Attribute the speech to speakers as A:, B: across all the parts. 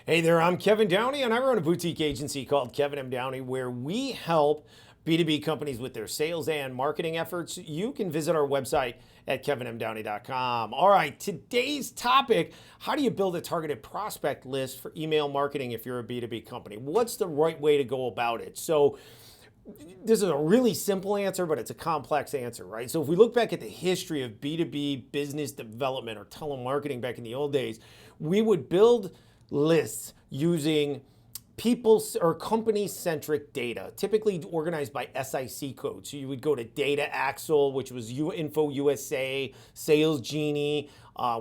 A: Hey there, I'm Kevin Downey, and I run a boutique agency called Kevin M. Downey, where we help B2B companies with their sales and marketing efforts. You can visit our website at kevinmdowney.com. All right, today's topic: how do you build a targeted prospect list for email marketing if you're a B2B company? What's the right way to go about it? So, this is a really simple answer, but it's a complex answer, right? So if we look back at the history of B2B business development or telemarketing back in the old days, we would build lists using people or company-centric data, typically organized by SIC code. So you would go to Data Axle, which was Info USA, Sales Genie.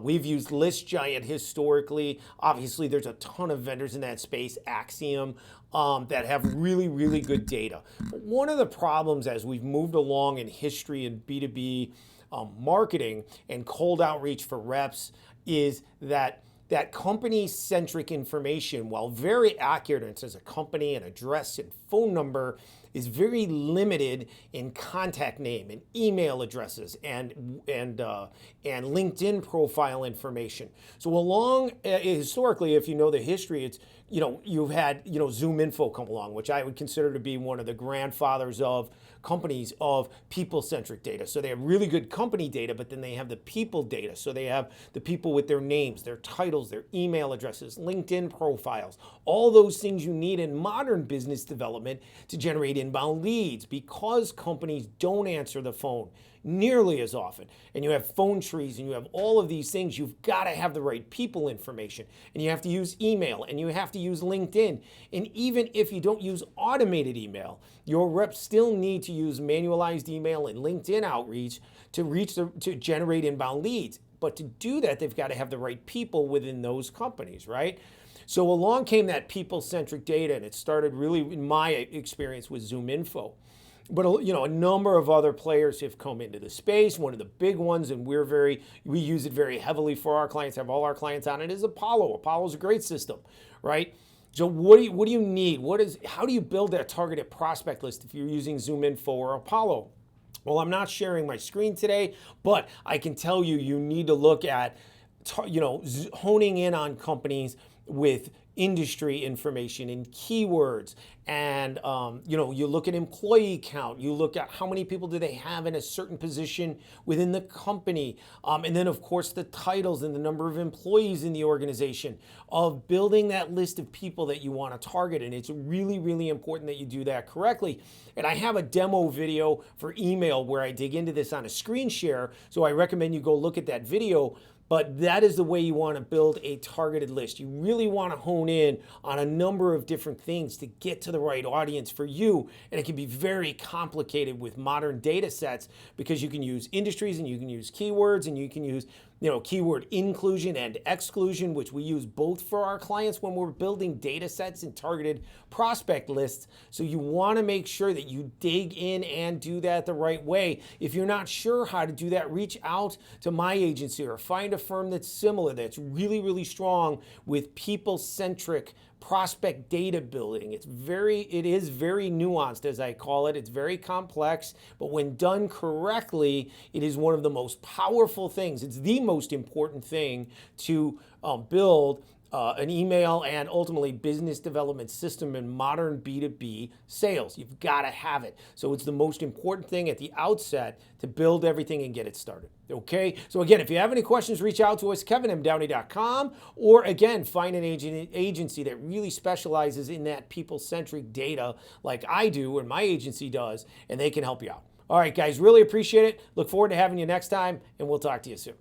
A: We've used List Giant historically. Obviously, there's a ton of vendors in that space, Axiom, that have really, really good data. But one of the problems as we've moved along in history in B2B marketing and cold outreach for reps is that company-centric information, while very accurate, and it says a company, an address, and phone number, is very limited in contact name and email addresses and LinkedIn profile information. So historically, if you know the history, it's you've had Zoom Info come along, which I would consider to be one of the grandfathers of companies of people-centric data. So they have really good company data, but then they have the people data. So they have the people with their names, their titles, their email addresses, LinkedIn profiles, all those things you need in modern business development to generate inbound leads, because companies don't answer the phone nearly as often. And you have phone trees and you have all of these things. You've got to have the right people information, and you have to use email, and you have to use LinkedIn. And even if you don't use automated email, your reps still need to use manualized email and LinkedIn outreach to generate inbound leads. But to do that, they've got to have the right people within those companies, right? So along came that people-centric data, and it started really, in my experience, with Zoom Info. But a number of other players have come into the space. One of the big ones, and we use it very heavily for our clients, have all our clients on it, is Apollo. Apollo's a great system, right? So what do you need? How do you build that targeted prospect list if you're using Zoom Info or Apollo? Well, I'm not sharing my screen today, but I can tell you need to look at honing in on companies with industry information and keywords, and you look at employee count, you look at how many people do they have in a certain position within the company, and then of course the titles and the number of employees in the organization, of building that list of people that you want to target. And it's really, really important that you do that correctly. And I have a demo video for email where I dig into this on a screen share, so I recommend you go look at that video. But that is the way you want to build a targeted list. You really want to hone in on a number of different things to get to the right audience for you. And it can be very complicated with modern data sets, because you can use industries and you can use keywords and you can use keyword inclusion and exclusion, which we use both for our clients when we're building data sets and targeted prospect lists. So you want to make sure that you dig in and do that the right way. If you're not sure how to do that, reach out to my agency or find a firm that's similar, that's really, really strong with people-centric prospect data building. It is very nuanced, as I call it. It's very complex, but when done correctly, it is one of the most powerful things. It's the most important thing to build an email and ultimately business development system in modern B2B sales. You've got to have it. So it's the most important thing at the outset to build everything and get it started. Okay? So again, if you have any questions, reach out to us, kevinmdowney.com, or again, find an agency that really specializes in that people-centric data like I do and my agency does, and they can help you out. All right, guys, really appreciate it. Look forward to having you next time, and we'll talk to you soon.